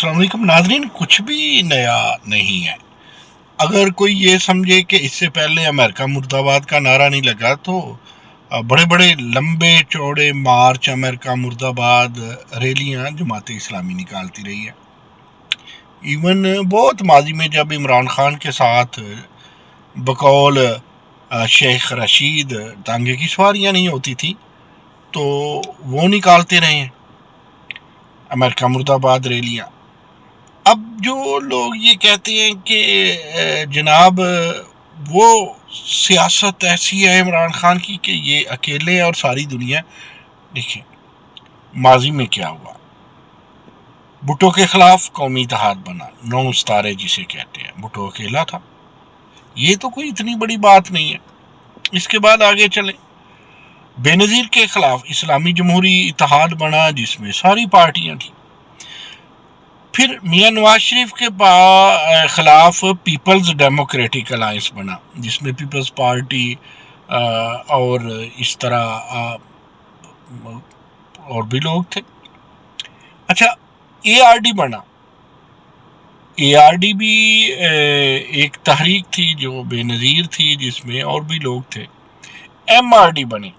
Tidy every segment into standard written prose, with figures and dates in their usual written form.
السلام علیکم ناظرین، کچھ بھی نیا نہیں ہے۔ اگر کوئی یہ سمجھے کہ اس سے پہلے امریکہ مرد آباد کا نعرہ نہیں لگا تو بڑے بڑے لمبے چوڑے مارچ، امریکہ مرد آباد ریلیاں جماعت اسلامی نکالتی رہی ہے۔ ایون بہت ماضی میں جب عمران خان کے ساتھ بقول شیخ رشید ٹانگے کی سواریاں نہیں ہوتی تھی تو وہ نکالتے رہے ہیں امریکہ مرد آباد ریلیاں۔ اب جو لوگ یہ کہتے ہیں کہ جناب وہ سیاست ایسی ہے عمران خان کی کہ یہ اکیلے اور ساری دنیا، دیکھیں ماضی میں کیا ہوا۔ بھٹو کے خلاف قومی اتحاد بنا، 9 ستارے جسے کہتے ہیں، بھٹو اکیلا تھا، یہ تو کوئی اتنی بڑی بات نہیں ہے۔ اس کے بعد آگے چلیں، بے نظیر کے خلاف اسلامی جمہوری اتحاد بنا جس میں ساری پارٹیاں تھیں۔ پھر میاں نواز شریف کے خلاف پیپلز ڈیموکریٹک الائنس بنا جس میں پیپلز پارٹی اور اس طرح اور بھی لوگ تھے۔ اچھا، اے آر ڈی بنا۔ اے آر ڈی بھی ایک تحریک تھی جو بے نظیر تھی جس میں اور بھی لوگ تھے۔ ایم آر ڈی بنے۔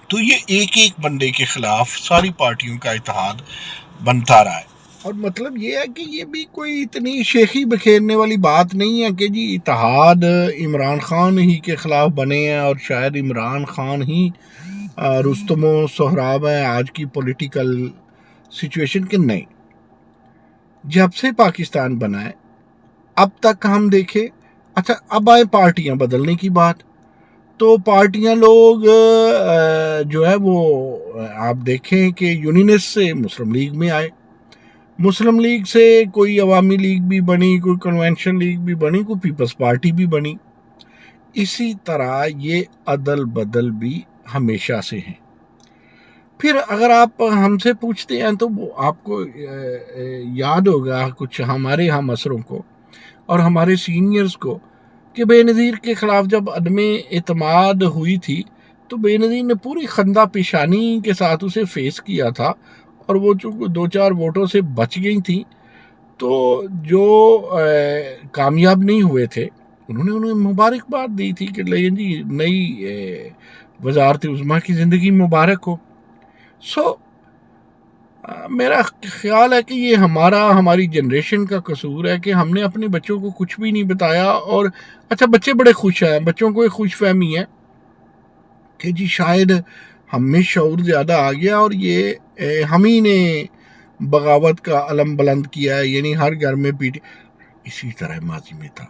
تو یہ ایک ایک بندے کے خلاف ساری پارٹیوں کا اتحاد بنتا رہا ہے، اور مطلب یہ ہے کہ یہ بھی کوئی اتنی شیخی بکھیرنے والی بات نہیں ہے کہ جی اتحاد عمران خان ہی کے خلاف بنے ہیں اور شاید عمران خان ہی رستم و سہراب ہے آج کی پولیٹیکل سچویشن کے۔ نہیں، جب سے پاکستان بنا ہے اب تک ہم دیکھیں، اچھا اب آئے پارٹیاں بدلنے کی بات، تو پارٹیاں لوگ جو ہے وہ آپ دیکھیں کہ یونینسٹ سے مسلم لیگ میں آئے، مسلم لیگ سے کوئی عوامی لیگ بھی بنی، کوئی کنونشن لیگ بھی بنی، کوئی پیپلز پارٹی بھی بنی۔ اسی طرح یہ عدل بدل بھی ہمیشہ سے ہیں۔ پھر اگر آپ ہم سے پوچھتے ہیں تو آپ کو یاد ہوگا کچھ ہمارے ہم عصروں کو اور ہمارے سینئرز کو کہ بے نظیر کے خلاف جب عدم اعتماد ہوئی تھی تو بے نظیر نے پوری خندہ پیشانی کے ساتھ اسے فیس کیا تھا، اور وہ چونکہ 2-4 ووٹوں سے بچ گئی تھیں تو جو کامیاب نہیں ہوئے تھے انہیں مبارکباد دی تھی کہ لیں جی نئی وزارت عظمیٰ کی زندگی مبارک ہو۔ میرا خیال ہے کہ یہ ہماری جنریشن کا قصور ہے کہ ہم نے اپنے بچوں کو کچھ بھی نہیں بتایا، اور اچھا بچے بڑے خوش ہیں، بچوں کو ایک خوش فہمی ہے کہ جی شاید ہم میں شعور زیادہ آ گیا اور یہ ہم ہی نے بغاوت کا علم بلند کیا ہے، یعنی ہر گھر میں اسی طرح ماضی میں تھا،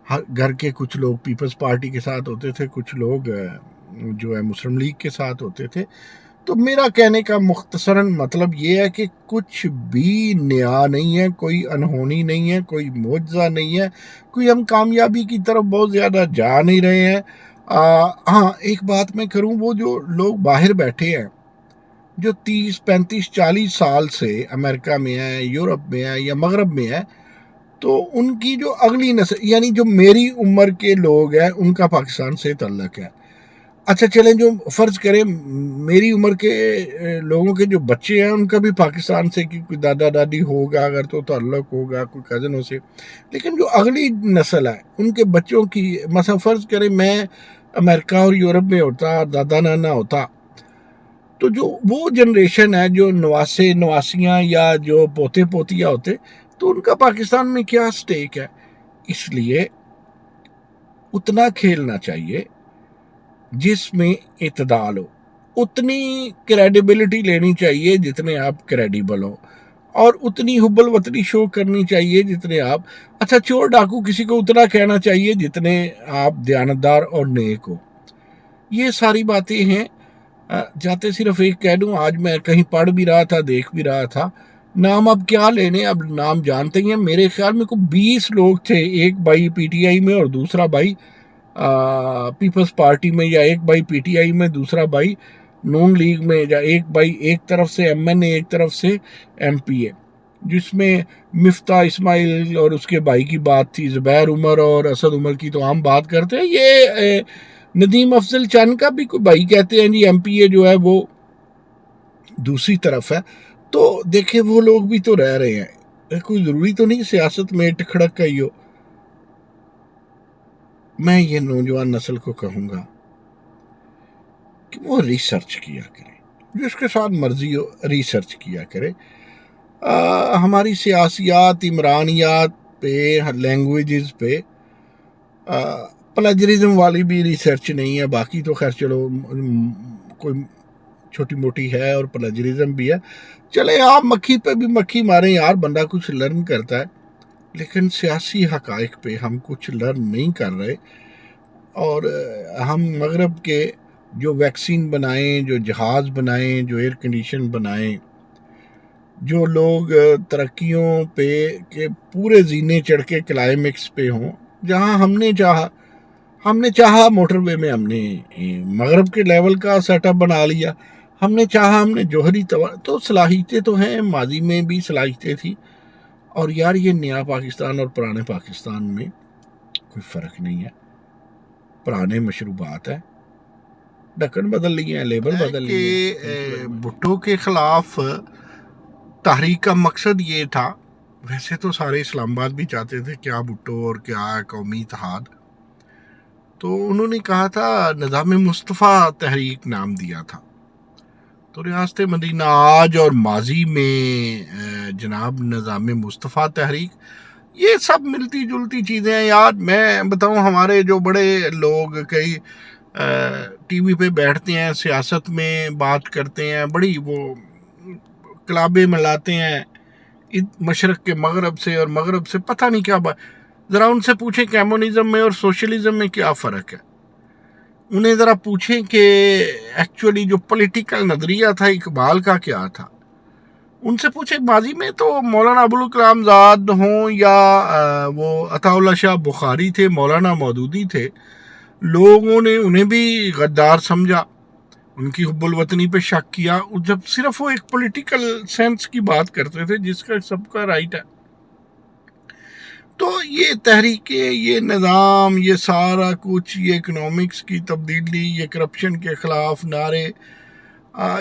ہر گھر کے کچھ لوگ پیپلز پارٹی کے ساتھ ہوتے تھے، کچھ لوگ جو ہے مسلم لیگ کے ساتھ ہوتے تھے۔ تو میرا کہنے کا مختصراً مطلب یہ ہے کہ کچھ بھی نیا نہیں ہے، کوئی انہونی نہیں ہے، کوئی معجزہ نہیں ہے، کوئی ہم کامیابی کی طرف بہت زیادہ جا نہیں رہے ہیں۔ ہاں ایک بات میں کروں، وہ جو لوگ باہر بیٹھے ہیں جو 30-35-40 سال سے امریکہ میں ہے، یورپ میں ہے یا مغرب میں ہے، تو ان کی جو اگلی نسل یعنی جو میری عمر کے لوگ ہیں ان کا پاکستان سے تعلق ہے۔ اچھا چلیں، جو فرض کریں میری عمر کے لوگوں کے جو بچے ہیں ان کا بھی پاکستان سے کوئی دادا دادی ہوگا اگر تو تعلق ہوگا کوئی کزنوں سے، لیکن جو اگلی نسل ہے ان کے بچوں کی، مثلا فرض کریں میں امریکہ اور یورپ میں ہوتا، دادا نانا ہوتا، تو جو وہ جنریشن ہے جو نواسے نواسیاں یا جو پوتے پوتیاں ہوتے، تو ان کا پاکستان میں کیا سٹیک ہے؟ اس لیے اتنا کھیلنا چاہیے جس میں اعتدال ہو، اتنی کریڈیبلٹی لینی چاہیے جتنے آپ کریڈیبل ہو، اور اتنی حب الوطنی شو کرنی چاہیے جتنے آپ، اچھا چور ڈاکو کسی کو اتنا کہنا چاہیے جتنے آپ دیانتدار اور نیک ہو۔ یہ ساری باتیں ہیں۔ جاتے صرف ایک کہہ دوں، آج میں کہیں پڑھ بھی رہا تھا، دیکھ بھی رہا تھا، نام اب کیا لینے، اب نام جانتے ہی ہیں، میرے خیال میں کوئی 20 لوگ تھے، ایک بھائی پی ٹی آئی میں اور دوسرا بھائی پیپلز پارٹی میں، یا ایک بھائی پی ٹی آئی میں دوسرا بھائی نون لیگ میں، یا ایک بھائی ایک طرف سے ایم این اے ایک طرف سے ایم پی اے، جس میں مفتاح اسماعیل اور اس کے بھائی کی بات تھی، زبیر عمر اور اسد عمر کی تو ہم بات کرتے ہیں، یہ ندیم افضل چند کا بھی کوئی بھائی کہتے ہیں جی ایم پی اے جو ہے وہ دوسری طرف ہے۔ تو دیکھیں وہ لوگ بھی تو رہ رہے ہیں، کوئی ضروری تو نہیں سیاست میں اٹھ کھڑک کا ہی ہو. میں یہ نوجوان نسل کو کہوں گا کہ وہ ریسرچ کیا کرے، جس کے ساتھ مرضی ہو ریسرچ کیا کرے. ہماری سیاسیات، عمرانیات پہ، لینگویجز پہ پلیجرزم والی بھی ریسرچ نہیں ہے. باقی تو خیر چلو کوئی چھوٹی موٹی ہے اور پلیجرزم بھی ہے. چلے آپ مکھی پہ بھی مکھی ماریں یار، بندہ کچھ لرن کرتا ہے. لیکن سیاسی حقائق پہ ہم کچھ لرن نہیں کر رہے. اور ہم مغرب کے جو ویکسین بنائیں، جو جہاز بنائیں، جو ایئر کنڈیشن بنائیں، جو لوگ ترقیوں پہ کہ پورے زینے چڑھ کے کلائمیکس پہ ہوں، جہاں ہم نے چاہا موٹر وے میں ہم نے مغرب کے لیول کا سیٹ اپ بنا لیا. ہم نے چاہا، ہم نے جوہری تو صلاحیتیں تو ہیں، ماضی میں بھی صلاحیتیں تھی. اور یار یہ نیا پاکستان اور پرانے پاکستان میں کوئی فرق نہیں ہے. پرانے مشروبات ہیں، ڈھکن بدل لیے ہیں، لیبل بدل لیے ہیں. بھٹو کے خلاف تحریک کا مقصد یہ تھا، ویسے تو سارے اسلام آباد بھی چاہتے تھے کیا بھٹو اور کیا قومی اتحاد. تو انہوں نے کہا تھا نظام مصطفیٰ تحریک نام دیا تھا. تو ریاست مدینہ آج اور ماضی میں جناب نظام مصطفیٰ تحریک، یہ سب ملتی جلتی چیزیں ہیں یار. میں بتاؤں، ہمارے جو بڑے لوگ کئی ٹی وی پہ بیٹھتے ہیں، سیاست میں بات کرتے ہیں، بڑی وہ کلابیں ملاتے ہیں مشرق کے مغرب سے اور مغرب سے، پتہ نہیں کیا بات. ذرا ان سے پوچھیں کمیونزم میں اور سوشلزم میں کیا فرق ہے. انہیں ذرا پوچھیں کہ ایکچولی جو پولیٹیکل نظریہ تھا اقبال کا کیا تھا. ان سے پوچھیں ماضی میں تو مولانا ابوالکلام آزاد ہوں یا وہ عطا اللہ شاہ بخاری تھے، مولانا مودودی تھے، لوگوں نے انہیں بھی غدار سمجھا، ان کی حب الوطنی پہ شک کیا، جب صرف وہ ایک پولیٹیکل سینس کی بات کرتے تھے جس کا سب کا رائٹ ہے. تو یہ تحریکیں، یہ نظام، یہ سارا کچھ، یہ اکنامکس کی تبدیلی، یہ کرپشن کے خلاف نعرے،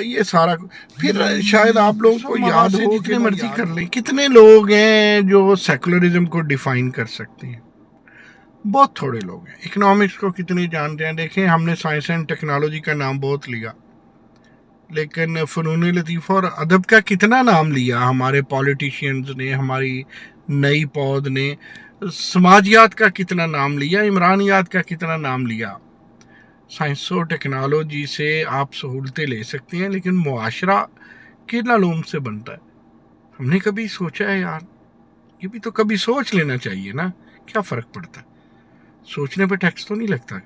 یہ سارا پھر شاید آپ لوگوں کو یاد ہو، جتنے مرضی کر لیں، کتنے لوگ ہیں جو سیکولرزم کو ڈیفائن کر سکتے ہیں؟ بہت تھوڑے لوگ ہیں. اکنامکس کو کتنے جانتے ہیں؟ دیکھیں، ہم نے سائنس اینڈ ٹیکنالوجی کا نام بہت لیا، لیکن فنون لطیفہ اور ادب کا کتنا نام لیا ہمارے پولیٹیشینز نے، ہماری نئی پود نے. سماجیات کا کتنا نام لیا، عمرانیات کا کتنا نام لیا. سائنس و ٹیکنالوجی سے آپ سہولتیں لے سکتے ہیں، لیکن معاشرہ کن علوم سے بنتا ہے؟ ہم نے کبھی سوچا ہے یار؟ یہ بھی تو کبھی سوچ لینا چاہیے نا. کیا فرق پڑتا ہے؟ سوچنے پہ ٹیکس تو نہیں لگتا.